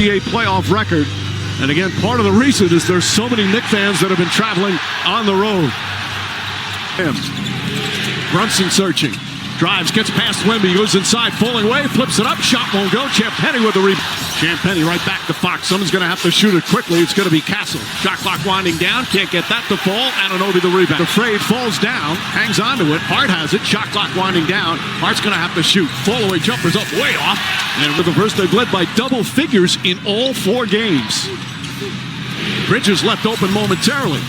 NBA playoff record. And again, part of the reason is there's so many Knicks fans that have been traveling on the road. Brunson searching. Drives, gets past Wemby, goes inside, falling away, flips it up, shot won't go. Champagnie with the rebound. Champagnie right back to Fox. Someone's going to have to shoot it quickly. It's going to be Castle. Shot clock winding down, can't get that to fall. Anunoby the rebound. Afraid falls down, hangs onto it. Hart has it. Shot clock winding down. Hart's going to have to shoot. Fall away jumpers up way off. And with the first, they've led by double figures in all 4 games. Bridges left open momentarily.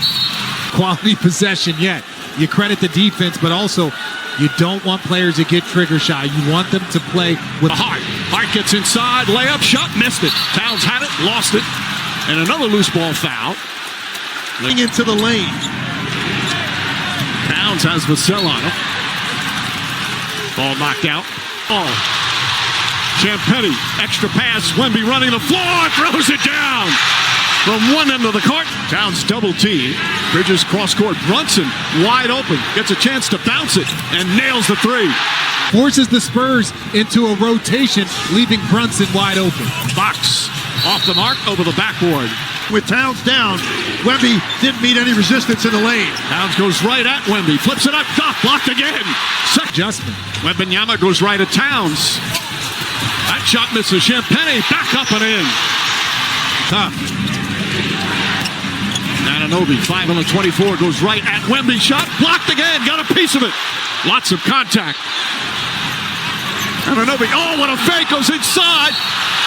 Quality possession yet. You credit the defense, but also you don't want players to get trigger shy. You want them to play with Hart. Hart gets inside, layup, shot, missed it. Towns had it, lost it. And another loose ball foul. Into the lane. Towns has Vassell on him. Ball knocked out. Oh. Champagnie, extra pass. Wemby running the floor, throws it down. From one end of the court, Towns double team. Bridges cross court. Brunson wide open. Gets a chance to bounce it and nails the 3. forces the Spurs into a rotation, leaving Brunson wide open. Fox off the mark over the backboard. With Towns down, Wemby didn't meet any resistance in the lane. Towns goes right at Wemby. Flips it up. Blocked again. Adjustment. Wembanyama goes right at Towns. That shot misses. Champagnie back up and in. Tough. Anunoby, 5 on the 24, goes right at Wemby. Shot blocked again. Got a piece of it. Lots of contact. Anunoby, oh, what a fake. Goes inside.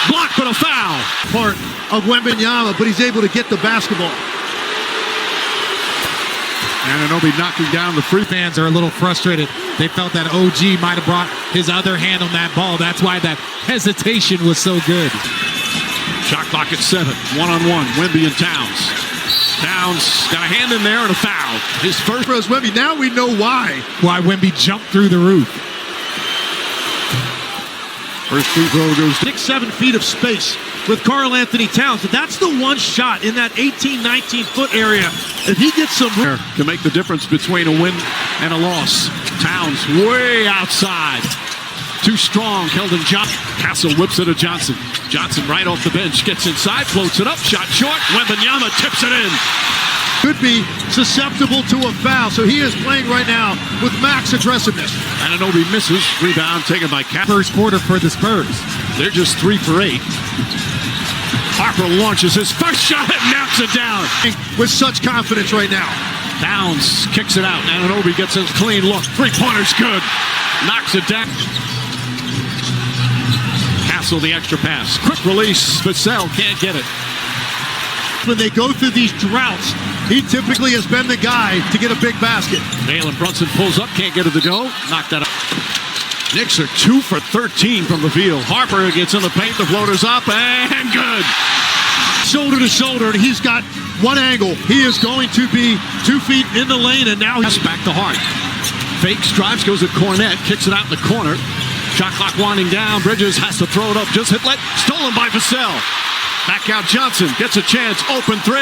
Blocked, but a foul. Part of Wembanyama, but he's able to get the basketball. Anunoby knocking down the free. Fans are a little frustrated. They felt that OG might have brought his other hand on that ball. That's why that hesitation was so good. Shot clock at 7. 1-on-1. Wemby and Towns. Towns got a hand in there and a foul. His first. Wemby. Now we know why. Why Wemby jumped through the roof. First free throw goes 6-7 feet of space with Karl Anthony Towns. And that's the one shot in that 18-19 foot area. If he gets some there to make the difference between a win and a loss. Towns way outside. Too strong. Keldon Johnson. Castle whips it to Johnson. Johnson right off the bench. Gets inside. Floats it up. Shot short. Wembanyama tips it in. Could be susceptible to a foul. So he is playing right now with max aggressiveness. Anunoby misses. Rebound taken by Cap. First quarter for the Spurs. They're just 3 for 8. Harper launches his first shot and knocks it down. With such confidence right now. Towns kicks it out. Anunoby gets a clean look. 3-pointer's good. Knocks it down. Castle the extra pass. Quick release. Vassell can't get it. When they go through these droughts, he typically has been the guy to get a big basket. Jalen Brunson pulls up. Can't get it to go. Knocked that up. Knicks are 2 for 13 from the field. Harper gets in the paint. The floater's up and good. Shoulder to shoulder, and he's got one angle. He is going to be 2 feet in the lane, and now he's back to Hart. Fakes, drives, goes at Cornette, kicks it out in the corner. Shot clock winding down. Bridges has to throw it up. Just hit let. Stolen by Vassell. Back out Johnson. Gets a chance. Open 3.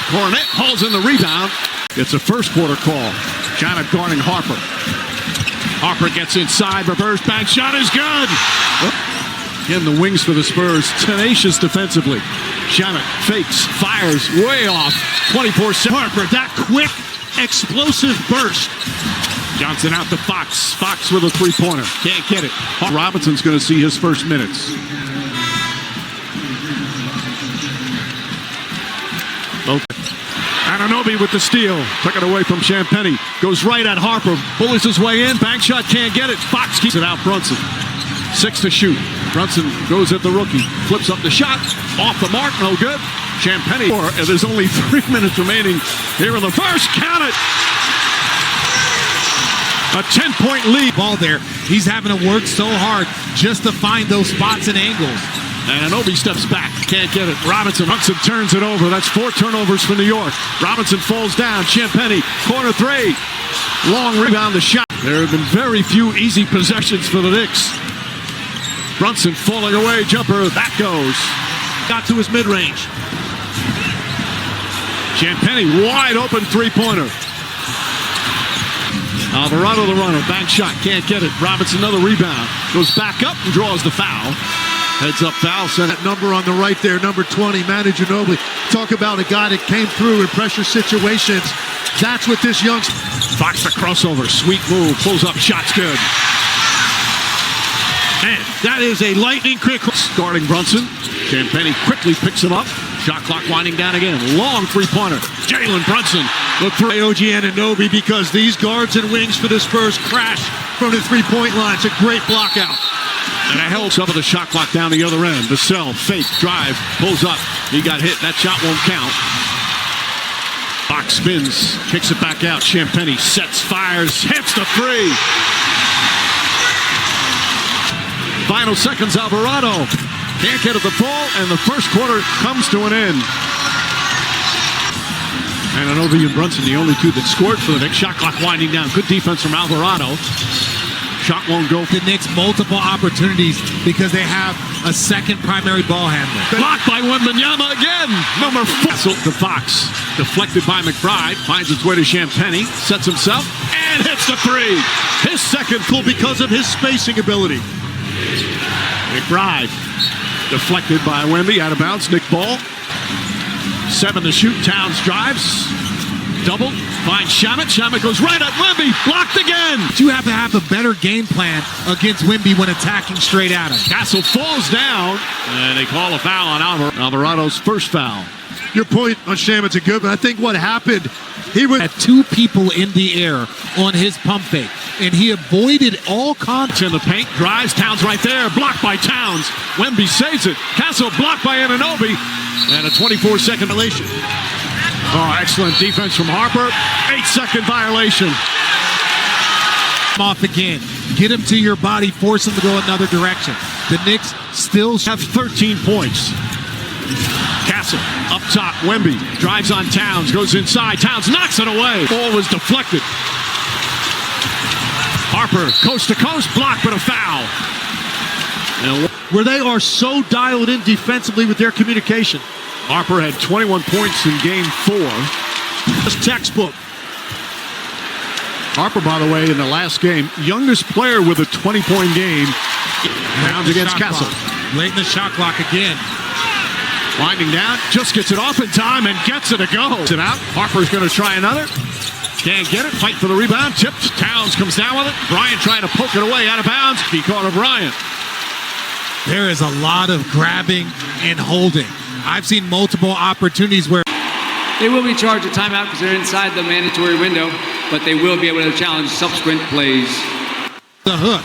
Cornette hauls in the rebound. It's a first quarter call. Janet guarding Harper. Harper gets inside. Reverse bank shot is good. Again, the wings for the Spurs. Tenacious defensively. Janet fakes. Fires way off. 24-7. Harper, that quick, explosive burst. Johnson out to Fox. Fox with a 3-pointer. Can't get it. Robinson's going to see his first minutes. Anunoby with the steal. Took it away from Champagnie. Goes right at Harper. Bullies his way in. Bank shot. Can't get it. Fox keeps it out. Brunson. 6 to shoot. Brunson goes at the rookie. Flips up the shot. Off the mark. No good. Champagnie. There's only 3 minutes remaining here in the first. Count it. A 10-point lead. Ball there. He's having to work so hard just to find those spots and angles. Anunoby steps back. Can't get it. Robinson turns it over. That's 4 turnovers for New York. Robinson falls down. Champagnie. Corner 3. Long rebound. The shot. There have been very few easy possessions for the Knicks. Brunson falling away. Jumper. That goes. Got to his mid-range. Champagnie wide open 3-pointer. Alvarado the runner. Bank shot. Can't get it. Robinson another rebound. Goes back up and draws the foul. Heads up foul. Center. That number on the right there, number 20, Manu Ginobili. Talk about a guy that came through in pressure situations. That's what this young... Fox the crossover. Sweet move. Pulls up. Shot's good. Man, that is a lightning quick. Guarding Brunson. Champagnie quickly picks him up. Shot clock winding down again. Long three-pointer. Jalen Brunson. Look for OG Anunoby because these guards and wings for the Spurs crash from the three-point line. It's a great block out. And a held some of the shot clock down the other end. Vassell, fake, drive, pulls up. He got hit. That shot won't count. Fox spins, kicks it back out. Champagnie sets, fires, hits the three. Final seconds, Alvarado. Can't get at the ball, and the first quarter comes to an end. And Anunoby and Brunson, the only two that scored for the Knicks. Shot clock winding down. Good defense from Alvarado. Shot won't go. The Knicks multiple opportunities because they have a second primary ball handler. Blocked by Wembanyama again. Number 4. To Fox. Deflected by McBride. Finds its way to Champagnie. Sets himself and hits the three. His second goal because of his spacing ability. McBride. Deflected by Wemby. Out of bounds. Nick Ball. 7 to shoot. Towns drives. Double. Finds Shamet. Shamet goes right at Wemby. Blocked again. You have to have a better game plan against Wemby when attacking straight at him. Castle falls down. And they call a foul on Alvarado's first foul. Your point on Shamet's a good one. I think what happened, he had 2 people in the air on his pump fake, and he avoided all contact. In the paint, drives, Towns right there, blocked by Towns. Wemby saves it. Castle blocked by Anunoby, and a 24-second violation. Oh, excellent defense from Harper. 8-second violation. Off again. Get him to your body, force him to go another direction. The Knicks still have 13 points. Castle up top. Wemby drives on Towns, goes inside. Towns knocks it away. Ball was deflected. Harper coast to coast, blocked, but a foul. And where they are so dialed in defensively with their communication. Harper had 21 points in game 4. That's textbook. Harper, by the way, in the last game, youngest player with a 20-point game. Towns against Castle. Late in the shot clock again. Winding down, just gets it off in time and gets it to go. It out. Harper's going to try another. Can't get it. Fight for the rebound. Tipped. Towns comes down with it. Bryant trying to poke it away out of bounds. He caught a Bryant. There is a lot of grabbing and holding. I've seen multiple opportunities where they will be charged a timeout because they're inside the mandatory window, but they will be able to challenge subsequent plays. The hook.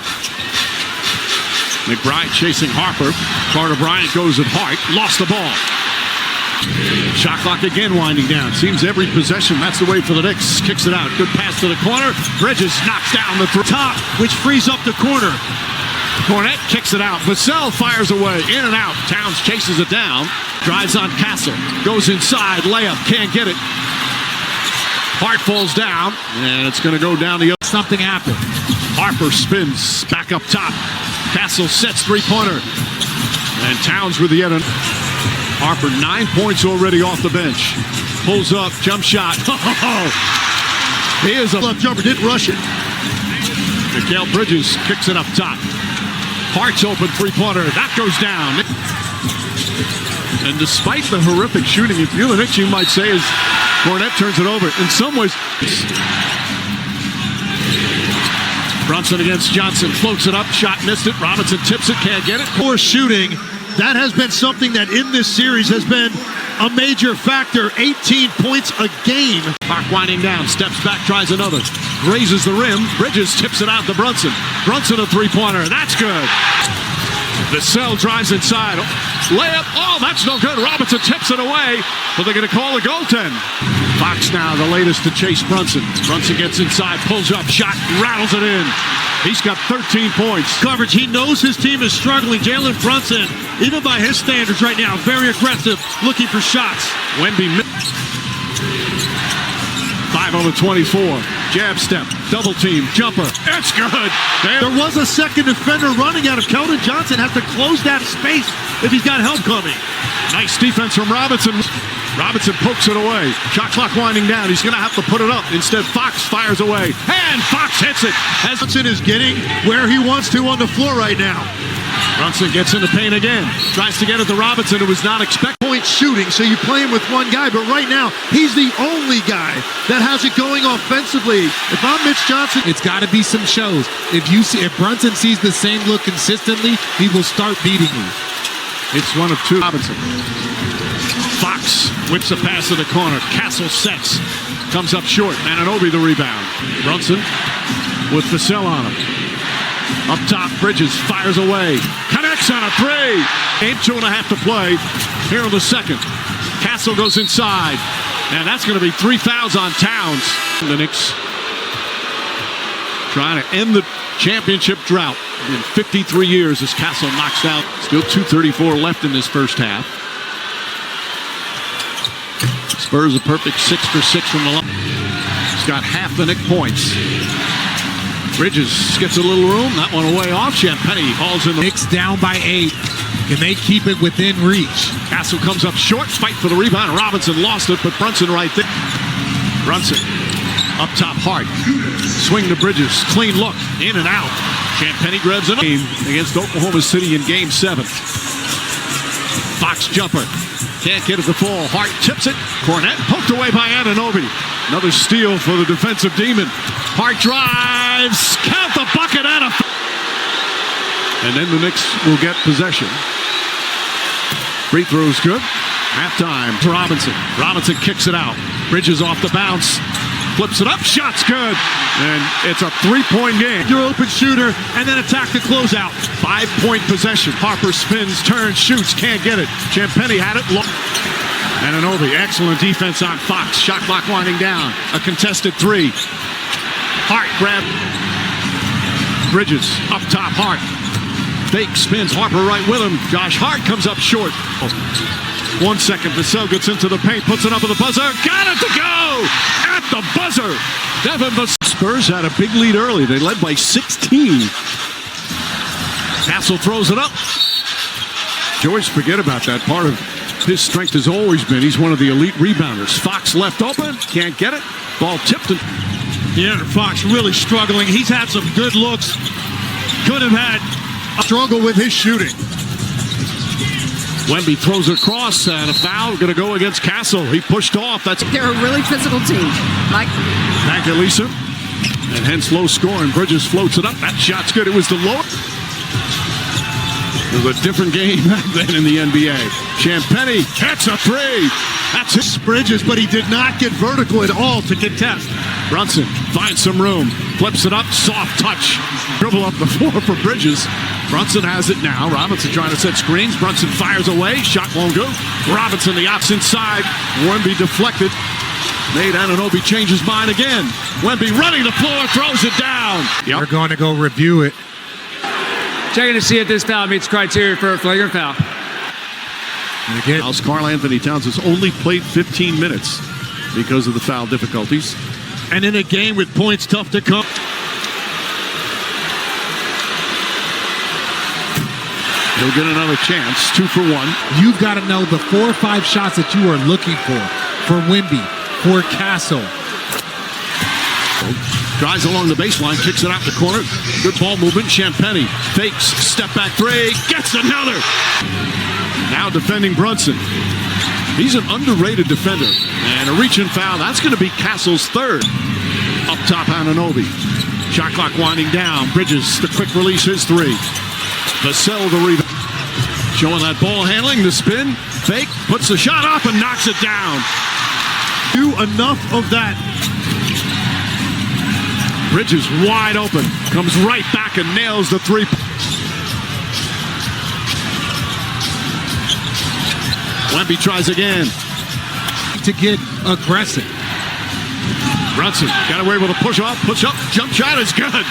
McBride chasing Harper. Carter Bryant goes at Hart. Lost the ball. Shot clock again winding down. Seems every possession, that's the way for the Knicks. Kicks it out. Good pass to the corner. Bridges knocks down the top, which frees up the corner. Cornette kicks it out. Vassell fires away. In and out. Towns chases it down. Drives on Castle. Goes inside. Layup. Can't get it. Hart falls down. And it's going to go down the other. Something happened. Harper spins. Back up top. Castle sets three-pointer. And Towns with the end. Harper 9 points already off the bench. Pulls up. Jump shot. He is a left jumper. Didn't rush it. Mikal Bridges kicks it up top. Hart's open three-pointer. That goes down. And despite the horrific shooting, if you're the Knicks, you might say, as Cornette turns it over. In some ways, Brunson against Johnson. Floats it up. Shot missed it. Robinson tips it. Can't get it. Poor shooting. That has been something that in this series has been a major factor. 18 points a game. Clock winding down. Steps back. Tries another. Grazes the rim. Bridges tips it out to Brunson. Brunson a three-pointer. That's good. Vassell drives inside. Layup. Oh, that's no good. Robinson tips it away. But they're going to call a goaltend. Fox now the latest to chase Brunson. Brunson gets inside. Pulls up. Shot. Rattles it in. He's got 13 points. Coverage. He knows his team is struggling. Jalen Brunson, even by his standards right now, very aggressive, looking for shots. Wemby 5 on the 24. Jab step. Double team. Jumper. It's good. There was a second defender running out of Keldon Johnson. Has to close that space if he's got help coming. Nice defense from Robinson. Robinson pokes it away. Shot clock winding down. He's going to have to put it up. Instead, Fox fires away. And Fox hits it. Johnson is getting where he wants to on the floor right now. Brunson gets in the paint again. Tries to get it to Robinson, who was not expecting. Point shooting, so you play him with one guy, but right now he's the only guy that has it going offensively. If I'm Mitch Johnson, It's got to be some shows. If Brunson sees the same look consistently, he will start beating you. It's one of two. Robinson. Fox whips a pass to the corner. Castle sets. Comes up short. Anunoby the rebound. Brunson with Vassell on him. Up top, Bridges fires away. Connects on a three. Game 2.5 to play here in the second. Castle goes inside. And that's going to be 3 fouls on Towns. The Knicks trying to end the championship drought in 53 years as Castle knocks out. Still 2:34 left in this first half. Spurs a perfect 6 for 6 from the line. He's got half the Knick points. Bridges gets a little room. That one away off. Champagnie hauls in the Knicks down by 8. Can they keep it within reach? Castle comes up short. Fight for the rebound. Robinson lost it, but Brunson right there. Brunson up top hard. Swing to Bridges. Clean look. In and out. Champagnie grabs it against Oklahoma City in Game 7. Fox jumper. Can't get it to fall. Hart tips it. Cornette poked away by Anunoby. Another steal for the defensive demon. Hart drives. Count the bucket and and then the Knicks will get possession. Free throw's good. Halftime to Robinson. Robinson kicks it out. Bridges off the bounce. Flips it up. Shot's good. And it's a 3-point game. your open shooter and then attack the closeout. 5-point possession. Harper spins, turns, shoots, can't get it. Champagnie had it. Anunoby, excellent defense on Fox. Shot clock winding down. A contested three. Hart grab. Bridges up top. Hart. Fake spins. Harper right with him. Josh Hart comes up short. 1 second. Vassell gets into the paint. Puts it up at the buzzer. Got it to go! At the buzzer. Devin Vassell. Spurs had a big lead early. They led by 16. Castle throws it up. George, forget about that. Part of his strength has always been he's one of the elite rebounders. Fox left open. Can't get it. Ball tipped. Yeah, Fox really struggling. He's had some good looks. Could have had a struggle with his shooting. Wemby throws it across and a foul going to go against Castle. He pushed off. They're a really physical team. Mike. Back to Lisa. And hence low scoring. Bridges floats it up. That shot's good. It was the low. It was a different game back then in the NBA. Champagnie hits a three. That's his Bridges, but he did not get vertical at all to contest. Brunson finds some room. Flips it up. Soft touch. Dribble up the floor for Bridges. Brunson has it now. Robinson trying to set screens. Brunson fires away. Shot won't go. Robinson the ops inside. Wemby deflected. Made Anunoby change his mind again. Wemby running the floor. Throws it down. Yep. We're going to go review it. Checking to see if this foul meets criteria for a flagrant foul. And again, Karl Anthony Towns has only played 15 minutes because of the foul difficulties. And in a game with points tough to come. He'll get another chance. 2 for 1. you've got to know the 4 or 5 shots that you are looking for Wemby, for Castle. Drives along the baseline, kicks it out the corner. Good ball movement. Champagnie fakes, step back three, gets another. Now defending Brunson. He's an underrated defender. And a reach-in foul. That's going to be Castle's third. Up top, Anunoby. Shot clock winding down. Bridges, the quick release, his three. Vassell the rebound. Showing that ball handling, the spin, fake, puts the shot up and knocks it down. Do enough of that. Bridges wide open, comes right back and nails the three. Wemby tries again. To get aggressive. Brunson got away with a push up, jump shot is good.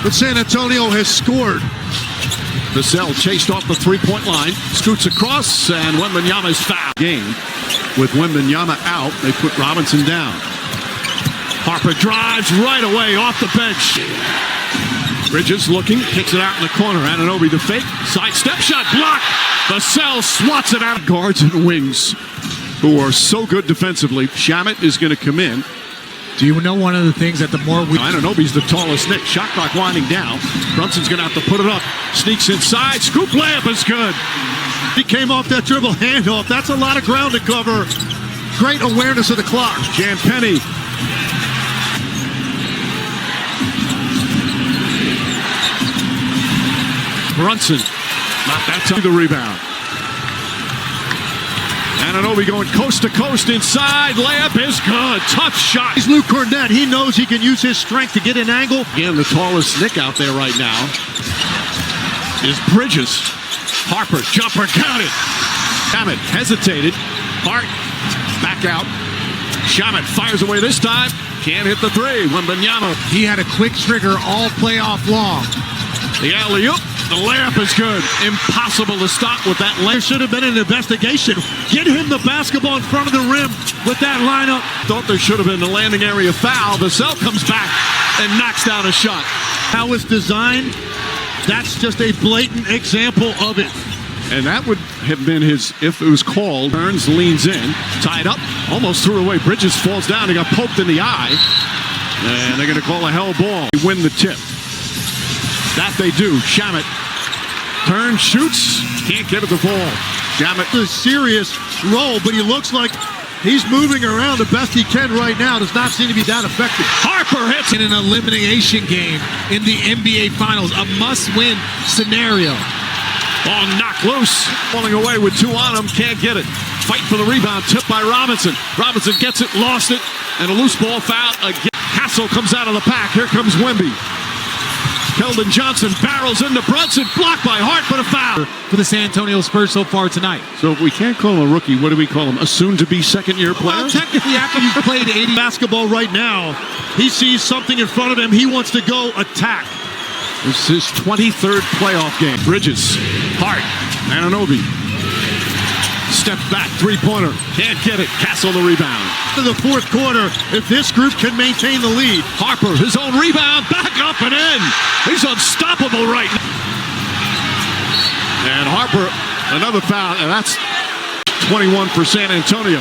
But San Antonio has scored. Vassell chased off the three-point line, scoots across, and Wembanyama's foul. Game with Wembanyama out, they put Robinson down. Harper drives right away off the bench. Bridges looking, kicks it out in the corner. Anunoby the fake, side step shot blocked. Vassell swats it out. Guards and wings who are so good defensively. Shamet is going to come in. Do you know one of the things that the more we... I don't know, but he's the tallest Knick. Shot clock winding down. Brunson's going to have to put it up. Sneaks inside. Scoop layup is good. He came off that dribble handoff. That's a lot of ground to cover. Great awareness of the clock. Penny. Brunson. Not that time. The rebound. Anunoby going coast to coast inside. Layup is good. Tough shot. He's Luke Cornett. He knows he can use his strength to get an angle. Again, the tallest Knick out there right now is Bridges. Harper, jumper, got it. Shamet hesitated. Hart back out. Shamet fires away this time. Can't hit the three. Wembanyama. He had a quick trigger all playoff long. The alley-oop. The layup is good. Impossible to stop with that There layup. should have been an investigation. Get him the basketball in front of the rim with that lineup. Thought there should have been the landing area foul. Vassell comes back and knocks down a shot. How it's designed, that's just a blatant example of it. And that would have been his, if it was called. Burns leans in, tied up, almost threw away. Bridges falls down. He got poked in the eye. And they're going to call a hell ball. They win the tip. That they do. Shamet turns, shoots, can't get it to fall. Shamet. It's a serious roll, but he looks like he's moving around the best he can right now. Does not seem to be that effective. Harper hits In an elimination game in the NBA Finals, a must-win scenario. Ball knocked loose. Falling away with two on him. Can't get it. Fight for the rebound. Tipped by Robinson. Robinson gets it, lost it. And a loose ball foul again. Hassel comes out of the pack. Here comes Wemby. Keldon Johnson barrels into Brunson. Blocked by Hart, but a foul. For the San Antonio Spurs so far tonight. So if we can't call him a rookie, what do we call him? A soon-to-be second-year player? Well, technically, after you've played 80 Basketball right now, he sees something in front of him. He wants to go attack. This is his 23rd playoff game. Bridges, Hart, Anunoby. Step back, three-pointer. Can't get it. Castle the rebound. To the fourth quarter, if this group can maintain the lead. Harper, his own rebound, back up and in. He's unstoppable right now. And Harper, another foul, and that's 21 for San Antonio.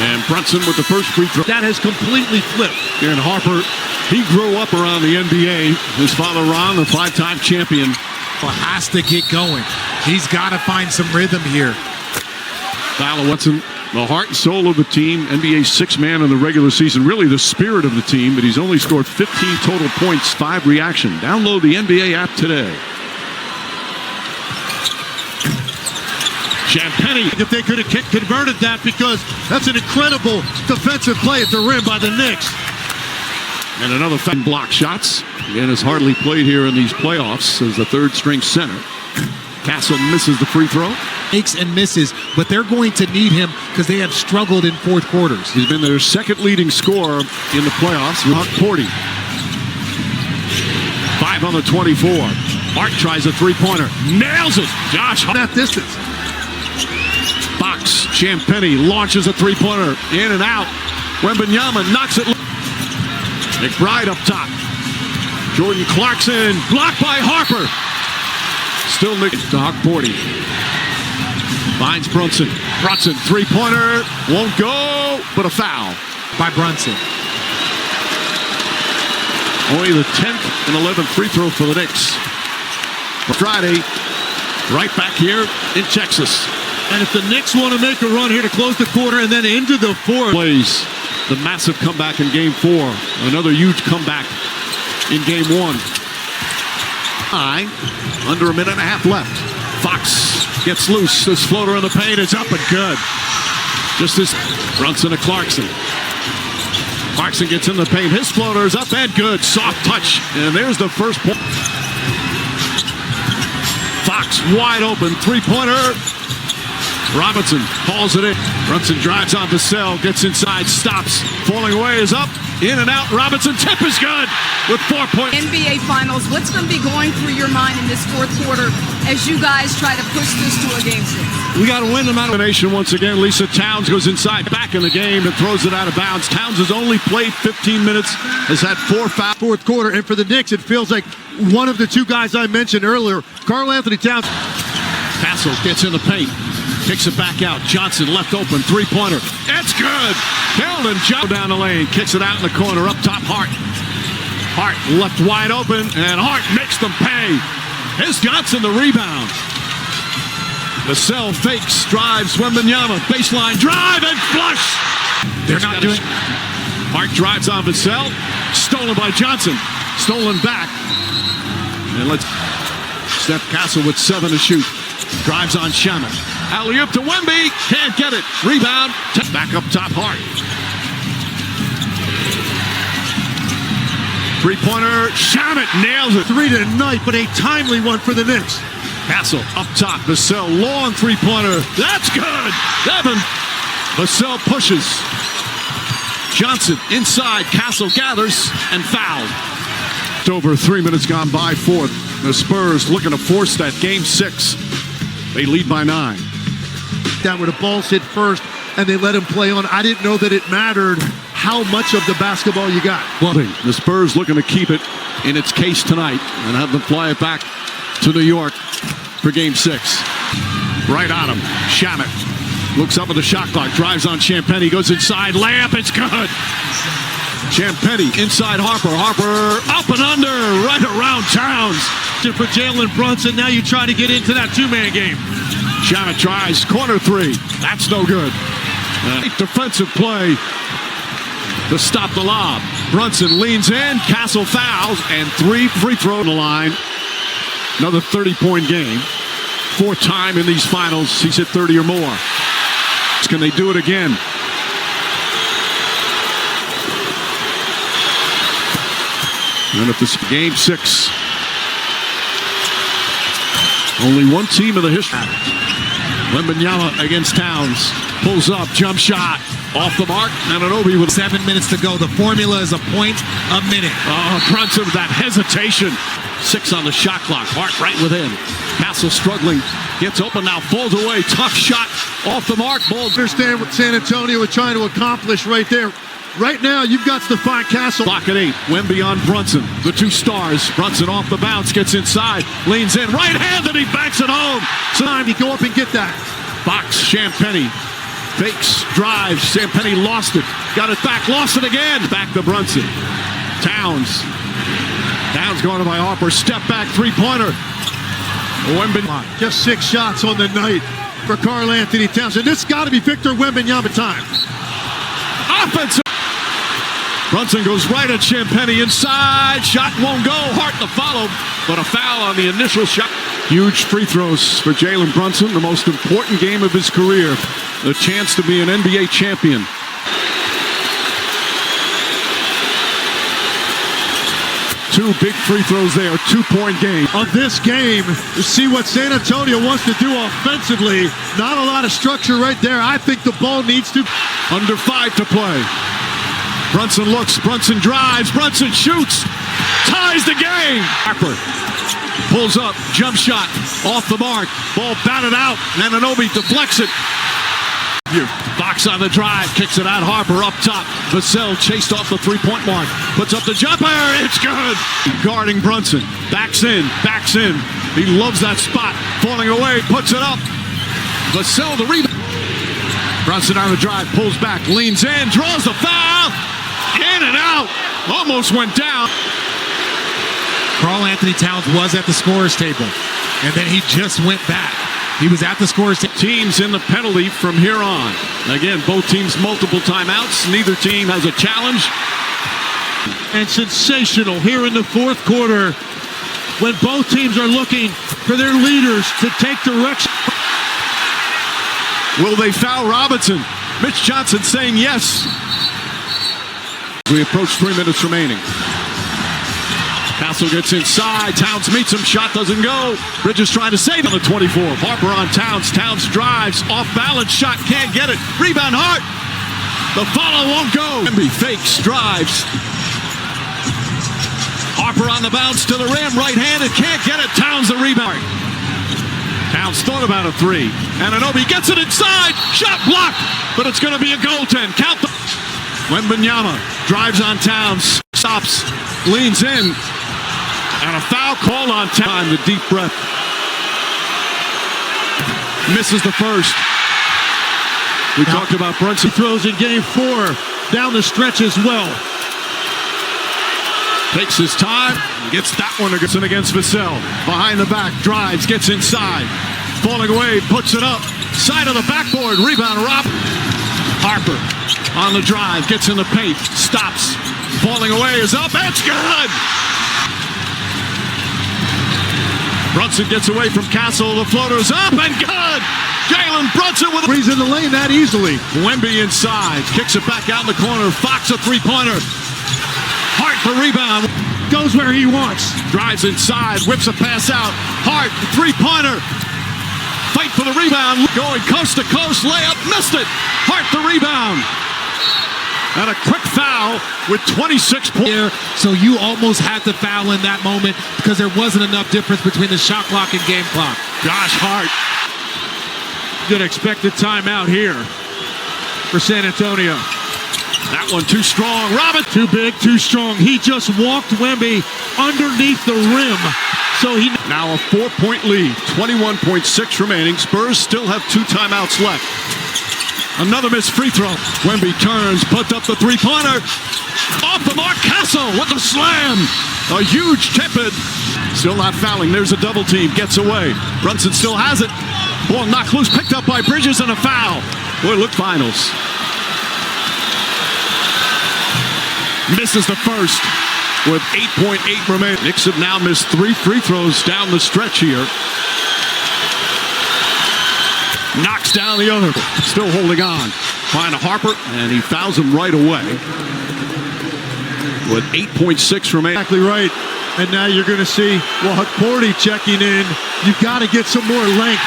And Brunson with the first free throw. That has completely flipped. And Harper, he grew up around the NBA. His father, Ron, the five-time champion. has to get going. He's got to find some rhythm here. Tyler Watson, the heart and soul of the team, NBA sixth man in the regular season, really the spirit of the team, but he's only scored 15 total points, 5 reaction. Download the NBA app today. Champagny. If they could have converted that, because that's an incredible defensive play at the rim by the Knicks. And another block shots. Again, has hardly played here in these playoffs as the third string center. Castle misses the free throw. Makes and misses, but they're going to need him because they have struggled in fourth quarters. He's been their second leading scorer in the playoffs. Mark Porty. 5 on the 24. Mark tries a three-pointer. Nails it. Josh That distance. Box. Champagny launches a three-pointer. In and out. Wembanyama knocks it. McBride up top. Jordan Clarkson blocked by Harper. Still Nick to Hawk Porty. Finds Brunson. Brunson three-pointer. Won't go, but a foul By Brunson. Only the 10th and 11th free throw for the Knicks. Friday, right back here in Texas. And if the Knicks want to make a run here to close the quarter and then into the fourth. Plays the massive comeback in game 4. Another huge comeback in game 1. Under a minute and a half left. Fox gets loose. This floater in the paint is up and good. Just as Brunson to Clarkson. Clarkson gets in the paint. His floater is up and good. Soft touch. And there's the first point. Fox wide open. Three-pointer. Robinson calls it in. Brunson drives on Vassell. Gets inside. Stops. Falling away is up. In and out. Robinson. Tip is good with 4 points. NBA Finals, what's going to be going through your mind in this fourth quarter as you guys try to push this to a game 6? We got to win no matter. Nation once again. Lisa Towns goes inside, back in the game, and throws it out of bounds. Towns has only played 15 minutes, has had 4 fouls. Fourth quarter, and for the Knicks, it feels like one of the two guys I mentioned earlier, Karl Anthony Towns. Castle gets in the paint. Kicks it back out. Johnson left open. Three-pointer. It's good. Carolyn Johnson down the lane. Kicks it out in the corner. Up top, Hart. Hart left wide open. And Hart makes them pay. Here's Johnson the rebound. Vassell fakes. Drives. Wembanyama. Baseline drive and flush. They're not doing. Hart drives on Vassell. Stolen by Johnson. Stolen back. And let's Steph Castle with 7 to shoot. Drives on Shaman. Alley-oop to Wemby. Can't get it. Rebound. Back up top, Hart. Three-pointer. Shaman nails it. 3 tonight, but a timely one for the Knicks. Castle up top. Vassell. Long three-pointer. That's good. Evan. Vassell pushes. Johnson inside. Castle gathers and fouled. It's over 3 minutes gone by fourth. The Spurs looking to force that game 6. They lead by 9. That where the balls hit first and they let him play on. I didn't know that it mattered how much of the basketball you got. The Spurs looking to keep it in its case tonight and have them fly it back to New York for game 6. Right on him. Shaman looks up at the shot clock. Drives on Champagnie. Goes inside. Layup. It's good. Champagnie inside Harper. Harper up and under. Right around Towns. For Jalen Brunson, now you try to get into that two-man game. Shaman tries. Corner three. That's no good. Defensive play to stop the lob. Brunson leans in. Castle fouls. And 3 free throw on the line. Another 30-point game. 4th time in these finals he's hit 30 or more. Can they do it again? And if this game 6, only one team in the history. Wembanyama against Towns. Pulls up, jump shot. Off the mark, and Anunoby with 7 minutes to go. The formula is a point a minute. Brunson with that hesitation. 6 on the shot clock. Hart right within. Castle struggling. Gets open now. Falls away. Tough shot. Off the mark. Ball. Understand what San Antonio was trying to accomplish right there. Right now, you've got to find Castle. Clock at 8. Wemby on Brunson. The 2 stars. Brunson off the bounce. Gets inside. Leans in. Right-handed. He backs it home. Time to go up and get that. Box. Champagnie. Fakes. Drives. Champagnie lost it. Got it back. Lost it again. Back to Brunson. Towns. Towns going by Harper. Step back. Three-pointer. Wemby. Just 6 shots on the night for Karl Anthony Towns. And this got to be Victor Wembanyama time. Offensive. Brunson goes right at Champagnie inside. Shot won't go. Hart to follow, but a foul on the initial shot. Huge free throws for Jalen Brunson. The most important game of his career. The chance to be an NBA champion. Two big free throws there. 2-point game. Of this game, to see what San Antonio wants to do offensively. Not a lot of structure right there. I think the ball needs to. Under 5 to play. Brunson looks. Brunson drives. Brunson shoots. Ties the game. Harper pulls up. Jump shot. Off the mark. Ball batted out. And Anunoby deflects it. Box on the drive. Kicks it out. Harper up top. Vassell chased off the 3-point mark. Puts up the jumper. It's good. Guarding Brunson. Backs in. Backs in. He loves that spot. Falling away. Puts it up. Vassell the rebound. Brunson on the drive. Pulls back. Leans in. Draws the foul. In and out. Almost went down. Karl Anthony Towns was at the scorer's table, and then he just went back. He was at the scorer's table. Teams in the penalty from here on. Again, both teams multiple timeouts. Neither team has a challenge. And sensational here in the 4th quarter when both teams are looking for their leaders to take direction. Will they foul Robinson? Mitch Johnson saying yes. We approach 3 minutes remaining. Castle gets inside. Towns meets him. Shot doesn't go. Bridges trying to save on the 24. Harper on Towns. Towns drives. Off balance shot. Can't get it. Rebound Hart. The follow won't go. Wemby fakes. Drives. Harper on the bounce to the rim. Right-handed. Can't get it. Towns the rebound. Towns thought about a 3. And Anunoby gets it inside. Shot blocked. But it's going to be a goaltend. Count the... Wembanyama drives on Towns. Stops. Leans in. And a foul call on time. The deep breath. Misses the first. We talked about Brunson. Throws in game 4 down the stretch as well. Takes his time, gets that one against Vassell. Behind the back, drives, gets inside. Falling away, puts it up. Side of the backboard, rebound, Rob. Harper on the drive, gets in the paint, stops. Falling away is up, it's good! Brunson gets away from Castle, the floater's up and good! Jalen Brunson with He's in the lane that easily. Wemby inside, kicks it back out in the corner. Fox a three-pointer. Hart for rebound. Goes where he wants. Drives inside, whips a pass out. Hart, three-pointer. Fight for the rebound. Going coast to coast, layup, missed it. Hart the rebound. And a quick foul with 26 points. So you almost had to foul in that moment because there wasn't enough difference between the shot clock and game clock. Josh Hart. Gonna expect a timeout here for San Antonio. That one too strong. Robin. Too big, too strong. He just walked Wemby underneath the rim. So he Now a 4-point lead. 21.6 remaining. Spurs still have 2 timeouts left. Another missed free throw. Wemby turns, puts up the three-pointer. Off the mark, Castle with the slam. A huge tip-in. Still not fouling. There's a double team. Gets away. Brunson still has it. Ball knocked loose, picked up by Bridges, and a foul. Boy, look finals. Misses the first with 8.8 remaining. Knicks have now missed 3 free throws down the stretch here. Knocks down the other. Still holding on. Find a Harper, and he fouls him right away. With 8.6 remaining. exactly right. And now you're going to see Cordy checking in. You've got to get some more length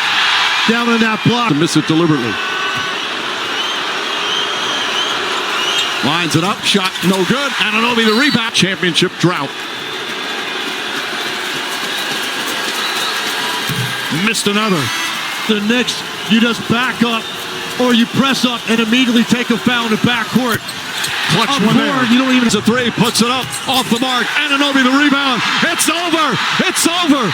down in that block. To miss it deliberately. Lines it up, shot no good. Anunoby the rebound. Championship drought. Missed another. The Knicks, you just back up or you press up and immediately take a foul in the backcourt. Clutch Up one there. forward, you don't even. It's a 3, puts it up, off the mark. Anunoby the rebound. It's over. It's over.